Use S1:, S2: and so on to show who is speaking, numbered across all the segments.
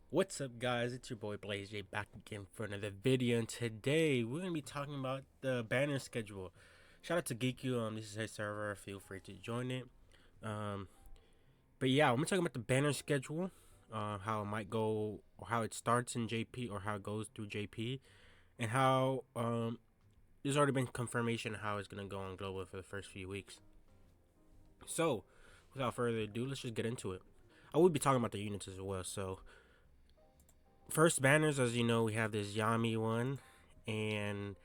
S1: What's up, guys? It's your boy Blaze J back again for another video, and today we're gonna be talking about the banner schedule. Shout out to Geeku. This is his server. Feel free to join it. Um, but yeah, I'm gonna talk about the banner schedule, how it might go, or how it starts in JP, or how it goes through JP, and how there's already been confirmation of how it's gonna go on global for the first few weeks. So, without further ado, let's just get into it. I will be talking about the units as well. So first banners, as you know, we have this Yami one and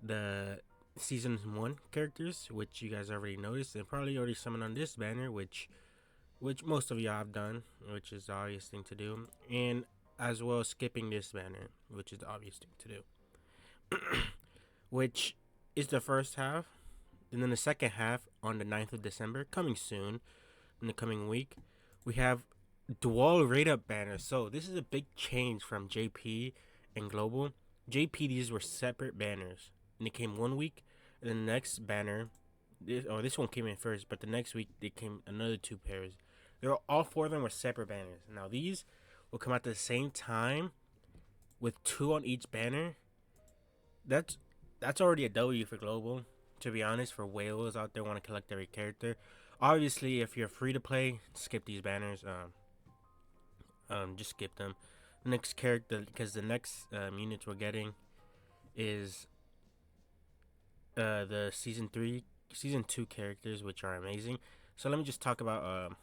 S1: the season one characters, which you guys already noticed and probably already summoned on this banner, which most of y'all have done, which is the obvious thing to do, and as well skipping this banner, which is the obvious thing to do, which is the first half, and then the second half on the 9th of December, coming soon in the coming week, we have dual rate up banners. So this is a big change from JP and Global. JP, these were separate banners, and they came one week, and the next banner, this one came in first, but the next week they came another two pairs. They're all four of them were separate banners. Now these will come out at the same time with two on each banner. That's that's already a W for Global. To be honest, for whales out there want to collect every character. Obviously, if you're free to play, skip these banners. Just skip them. The next character, because the next units we're getting is the season two characters, which are amazing. So let me just talk about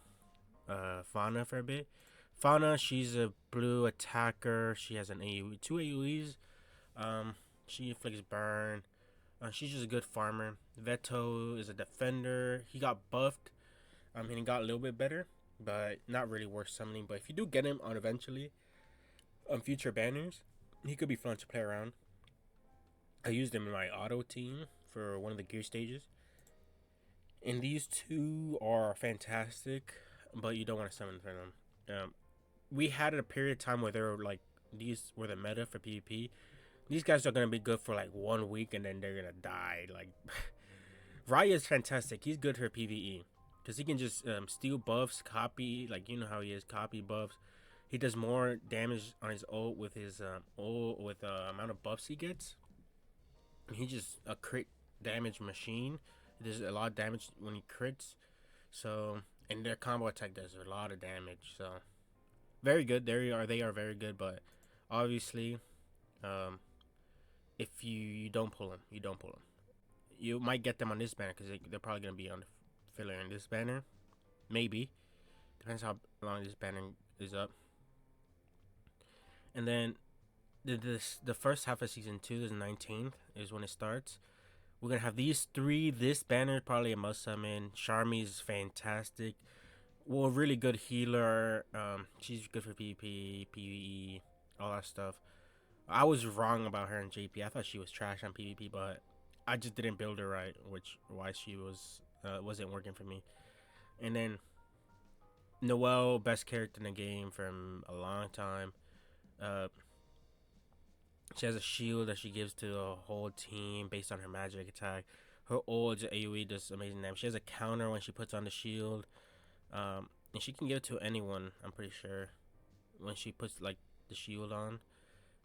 S1: Fauna for a bit. Fauna, she's a blue attacker. She has an AoE, two AoEs. Um, she inflicts burn. She's just a good farmer. Veto is a defender. He got buffed. He got a little bit better, but not really worth summoning. But if you do get him on eventually, on future banners, he could be fun to play around. I used him in my auto team for one of the gear stages, and these two are fantastic, but you don't want to summon for them. We had a period of time where they were like, these were the meta for PvP. These guys are gonna be good for like 1 week and then they're gonna die. Like Raya is fantastic. He's good for PvE because he can just steal buffs, copy, like you know how he is, copy buffs. He does more damage on his ult with his ult with the amount of buffs he gets. He's just a crit damage machine. He does a lot of damage when he crits. So and their combo attack does a lot of damage. So very good. They are very good. But obviously, um, if you don't pull them, you don't pull them. You might get them on this banner because they're probably gonna be on the filler in this banner. Maybe depends how long this banner is up. And then the first half of season 2, is 19th, is when it starts. We're gonna have these three. This banner probably a must summon. Charmy's fantastic. Well, really good healer. She's good for PvP, PvE, all that stuff. I was wrong about her in JP. I thought she was trash on PvP, but I just didn't build her right, which why she wasn't working for me. And then Noelle, best character in the game from a long time. Uh, she has a shield that she gives to the whole team based on her magic attack. Her ult AoE does amazing damage. She has a counter when she puts on the shield, and she can give it to anyone. I'm pretty sure when she puts like the shield on.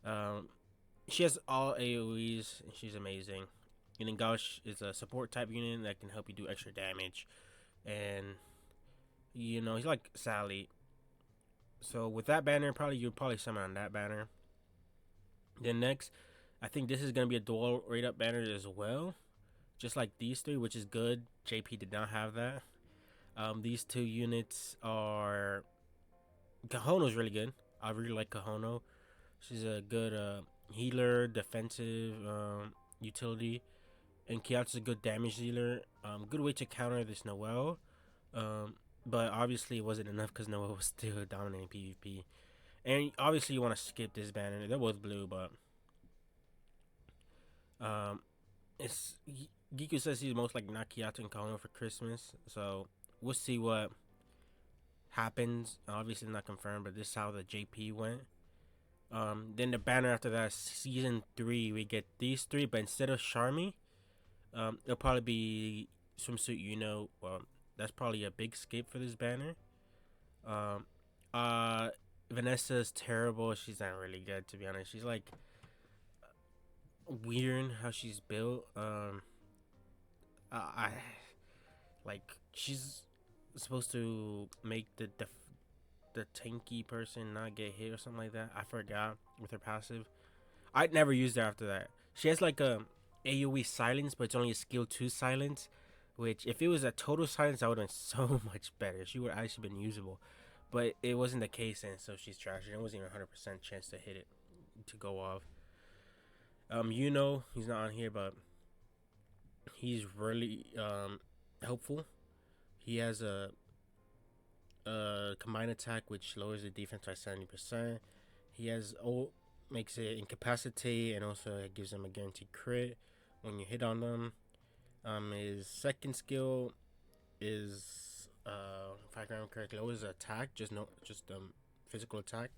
S1: Um, she has all AoEs and she's amazing. And then Gauch is a support type unit that can help you do extra damage, and he's like Sally. So with that banner, you'd probably summon on that banner. Then next, I think this is gonna be a dual rate up banner as well, just like these three, which is good. JP did not have that. These two units are Kahono's really good. I really like Kahono. She's a good healer, defensive utility, and Kiat's a good damage dealer. Good way to counter this Noelle. But obviously it wasn't enough because Noelle was still dominating PvP. And obviously you want to skip this banner. They're both blue, but um, it's Giku says he's most like not Kiato and Kahono for Christmas. So we'll see what happens. Obviously not confirmed, but this is how the JP went. Then the banner after that, season 3, we get these three, but instead of Charmy, it'll probably be swimsuit. That's probably a big skip for this banner. Um, uh, Vanessa's terrible. She's not really good, to be honest. She's like weird how she's built. I like she's supposed to make the tanky person not get hit or something like that. I forgot with her passive. I'd never used her after that. She has like a AoE silence, but it's only a skill 2 silence. Which, if it was a total silence, that would have been so much better. She would have actually been usable. But it wasn't the case, and so she's trash. It wasn't even 100% chance to hit it, to go off. He's not on here, but he's really helpful. He has a combined attack which lowers the defense by 70%. He has ult, makes it incapacitate, and also it gives him a guaranteed crit when you hit on them. His second skill is if I remember correctly, lowers attack, just physical attack.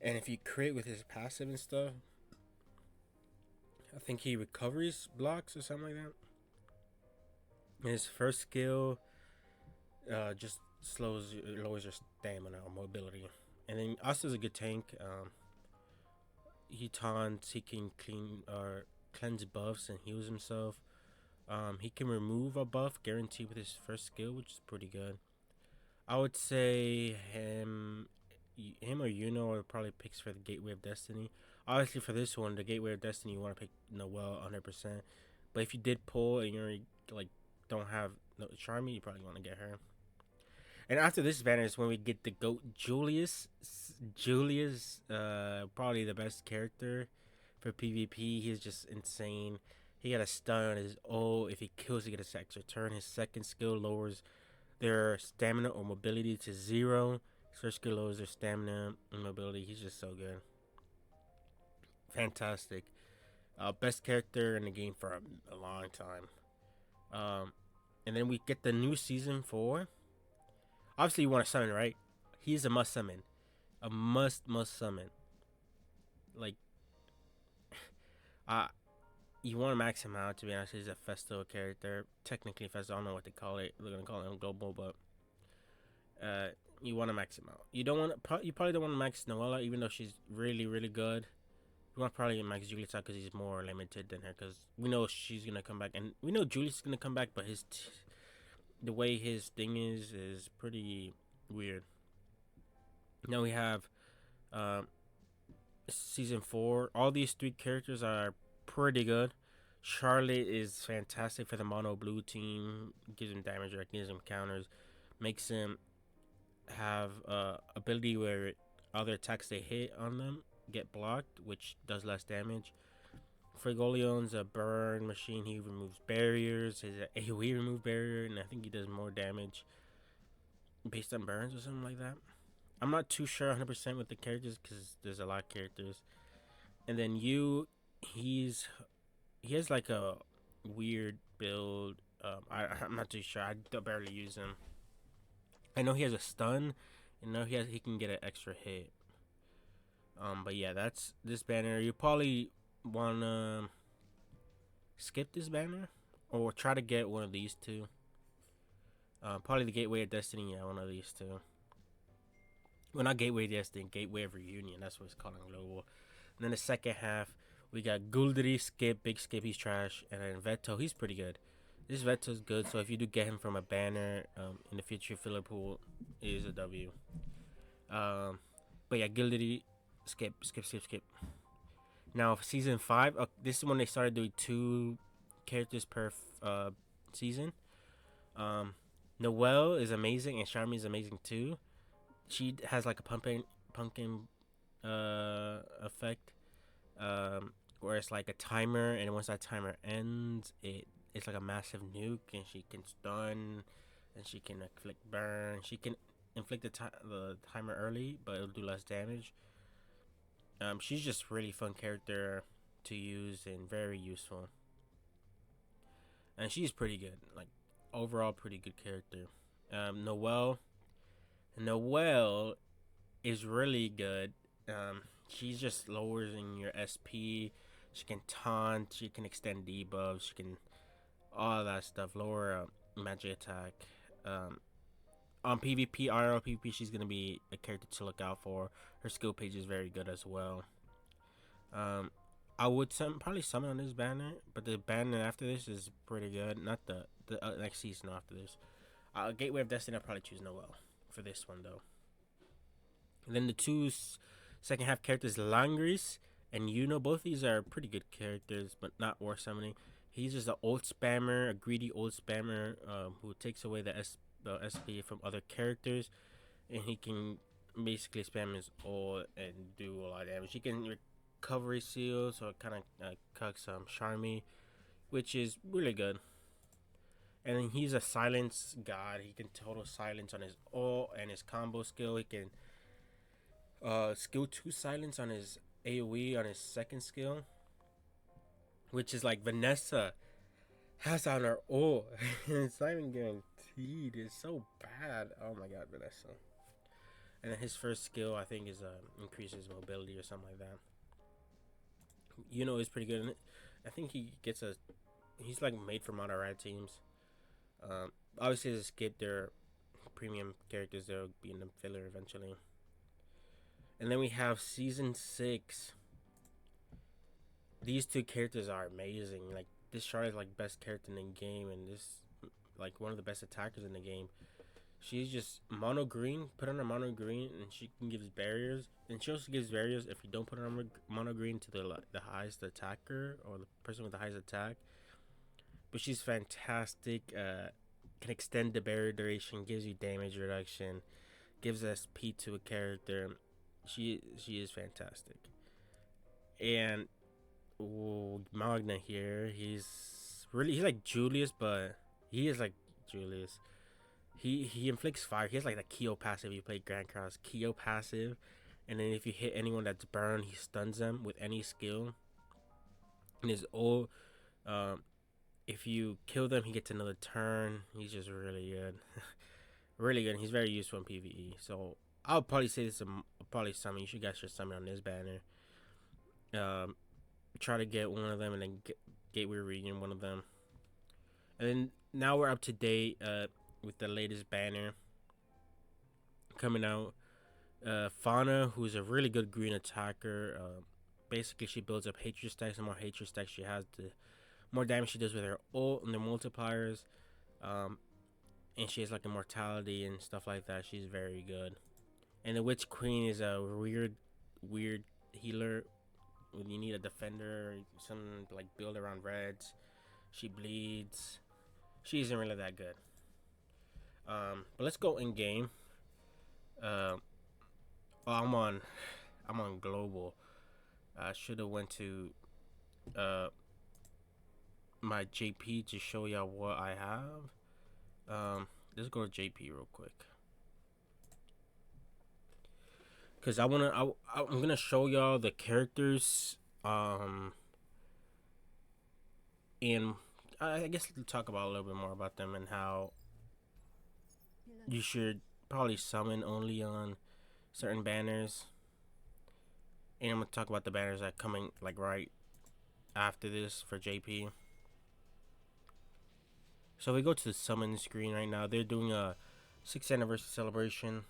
S1: And if you crit with his passive and stuff, I think he recovers blocks or something like that. And his first skill just lowers your stamina or mobility. And then also is a good tank. He taunts, he can cleanse buffs and heals himself. He can remove a buff guaranteed with his first skill, which is pretty good. I would say him or are probably picks for the Gateway of Destiny. Obviously, for this one, the Gateway of Destiny, you want to pick Noelle 100%. But if you did pull and you're like don't have no Charmy, you probably want to get her. And after this banner is when we get the GOAT Julius. Julius, probably the best character for PvP. He's just insane. He got a stun on his ult. If he kills, he gets an extra turn. His second skill lowers their stamina or mobility to 0. His first skill lowers their stamina and mobility. He's just so good. Fantastic. Best character in the game for a long time. And then we get the new season 4. Obviously, you want to summon, right? He's a must summon. A must summon. Like, you want to max him out, to be honest. He's a Festo character. Technically, Festo, I don't know what they call it. They're going to call it global, but you want to max him out. You probably don't want to max Noella, even though she's really, really good. You want to probably max Julius out because he's more limited than her, because we know she's going to come back. And we know Julius is going to come back, but the way his thing is pretty weird. Now we have season 4. All these 3 characters are pretty good. Charlotte is fantastic for the mono blue team. Gives him damage, gives him counters, makes him have ability where other attacks they hit on them get blocked, which does less damage. Frigolion's a burn machine. He removes barriers. His AoE remove barrier, and I think he does more damage based on burns or something like that. I'm not too sure 100% with the characters because there's a lot of characters. And then he has like a weird build. I'm not too sure. I barely use him. I know he has a stun, and know he can get an extra hit. But yeah, that's this banner. You probably wanna skip this banner or try to get one of these 2. Probably the Gateway of Destiny. Yeah, one of these 2. Well, not Gateway of Destiny, Gateway of Reunion. That's what it's called in global. And then the second half, we got Guldry, Skip, Big Skip, he's trash, and then Veto, he's pretty good. This Veto's good, so if you do get him from a banner in the future, filler pool is a W. But yeah, Guldry, Skip. Now, for season 5, this is when they started doing 2 characters per season. Noelle is amazing, and Charmy is amazing too. She has like a pumpkin effect, where it's like a timer, and once that timer ends, it's like a massive nuke, and she can stun, and she can inflict burn. She can inflict the timer early, but it'll do less damage. She's just really fun character to use and very useful, and she's pretty good. Like overall, pretty good character. Noelle is really good. She's just lowering your SP. She can taunt. She can extend debuffs. She can all that stuff. Lower magic attack. on PvP, RL PvP, she's gonna be a character to look out for. Her skill page is very good as well. I would probably summon on this banner, but the banner after this is pretty good. Not the next season after this. Gateway of Destiny, I'll probably choose Noel for this one though. And then the two second half characters, Langris and both these are pretty good characters, but not worth summoning. He's just an old spammer, a greedy old spammer who takes away the SP from other characters, and he can basically spam his ult and do a lot of damage. He can recovery seal, so it kind of cucks some Charmy, which is really good. And then he's a silence god. He can total silence on his ult and his combo skill. He can skill 2 silence on his AoE on his second skill, which is like Vanessa has on her ult. It's not even guaranteed. It's so bad. Oh my god, Vanessa. And then his first skill, I think, is increases mobility or something like that. Is pretty good in it. I think he's like made for mono red teams. Obviously, to skip their premium characters, they'll be in the filler eventually. And then we have season 6. These two characters are amazing. Like, this Char is like best character in the game, and this like one of the best attackers in the game. She's just mono green. Put on a mono green, and she can give barriers. And she also gives barriers if you don't put on mono green to the highest attacker or the person with the highest attack. But she's fantastic. Can extend the barrier duration, gives you damage reduction, gives SP to a character. She is fantastic. And Magna here, he's like Julius, but he is like Julius. He inflicts fire. He has like the Kyo passive. You play Grand Cross Kyo passive, and then if you hit anyone that's burned, he stuns them with any skill. And his ult, if you kill them, he gets another turn. He's just really good, really good. He's very useful in PvE. So I'll probably say this. Probably summon. You guys should summon on this banner. Try to get one of them, and then Gateway Reunion one of them. And then now we're up to date with the latest banner coming out. Fauna, who's a really good green attacker. Basically, she builds up hatred stacks. The more hatred stacks she has, the more damage she does with her ult and the multipliers. And she has like immortality and stuff like that. She's very good. And the Witch Queen is a weird healer. When you need a defender, some like build around reds. She bleeds. She isn't really that good. But let's go in game. I'm on global. I should have went to my JP to show y'all what I have. Let's go to JP real quick. Cause I'm gonna show y'all the characters, and I guess we'll talk about a little bit more about them and how you should probably summon only on certain banners. And I'm gonna talk about the banners that are coming like right after this for JP. So we go to the summon screen right now. They're doing a 6th anniversary celebration.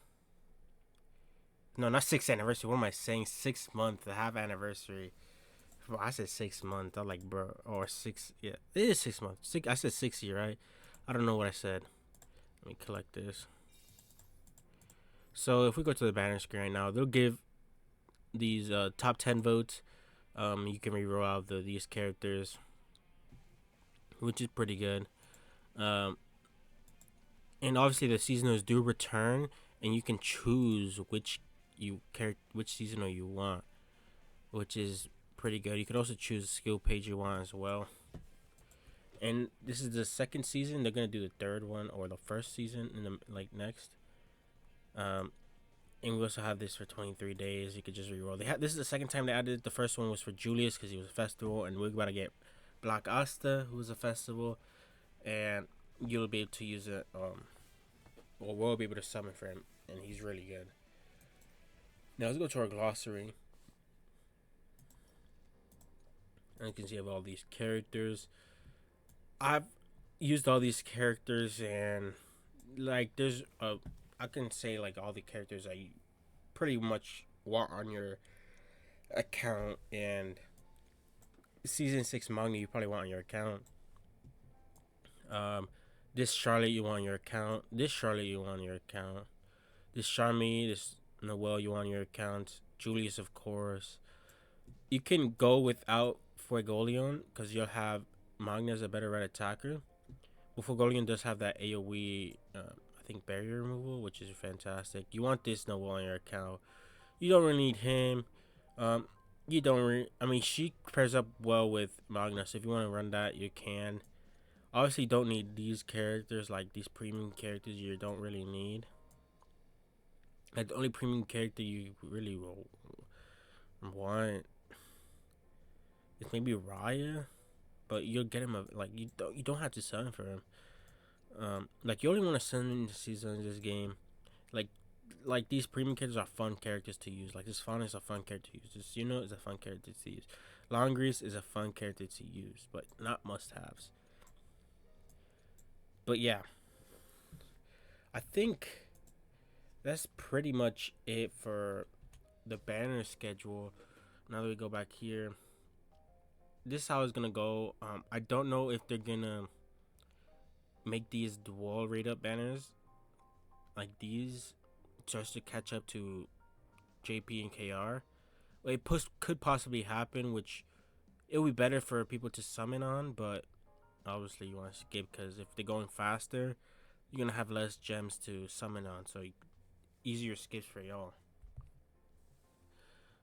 S1: No, not 6th anniversary. What am I saying? 6 month, half anniversary. Bro, I said 6 month. I'm like, bro, or 6. Yeah, it is 6 months. I said 60, right? I don't know what I said. Let me collect this. So if we go to the banner screen right now, they'll give these top 10 votes. You can reroll out these characters, which is pretty good. And obviously the seasonals do return, and you can choose which seasonal you want, which is pretty good. You could also choose a skill page you want as well. And this is the second season. They're gonna do the third one or the first season in the next. And we also have this for 23 days. You could just reroll. This is the second time they added it. The first one was for Julius because he was a festival, and we're about to get Black Asta, who was a festival, and you'll be able to use it. Or we'll be able to summon for him, and he's really good. Now let's go to our glossary. And you can see I have all these characters. I've used all these characters, and like there's I can say like all the characters that you pretty much want on your account, and season 6 Magni you probably want on your account. Um, this Charlotte you want on your account. This Charlotte you want on your account. This Charmy, this Noelle you want on your account. Julius, of course. You can go without Fuegoleon because you'll have Magna as a better red attacker. But Fuegoleon does have that AoE, I think, barrier removal, which is fantastic. You want this Noelle on your account. You don't really need him. Um, you don't really. I mean, she pairs up well with Magna, so if you want to run that, you can. Obviously, you don't need these characters, like these premium characters. You don't really need. Like the only premium character you really will want is maybe Raya, but you'll get him like you don't have to sell him for him. Like you only want to send in the season in this game. Like like these premium characters are fun characters to use. Like this Fauna is a fun character to use. This is a fun character to use. Longreese is a fun character to use, but not must haves. But yeah, I think that's pretty much it for the banner schedule. Now that we go back here, this is how it's gonna go. I don't know if they're gonna make these dual rate up banners like these just to catch up to JP and KR. Could possibly happen, which it would be better for people to summon on, but obviously you want to skip because if they're going faster, you're gonna have less gems to summon on, so easier skips for y'all.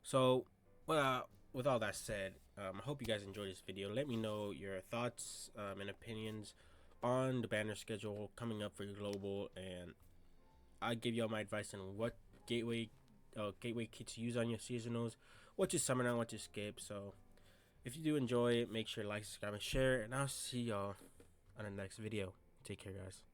S1: So, well, with all that said, I hope you guys enjoyed this video. Let me know your thoughts and opinions on the banner schedule coming up for your global, and I give y'all my advice on what gateway kits to use on your seasonals, what to summon on, what to skip. So if you do enjoy it, make sure to like, subscribe, and share, and I'll see y'all on the next video. Take care, guys.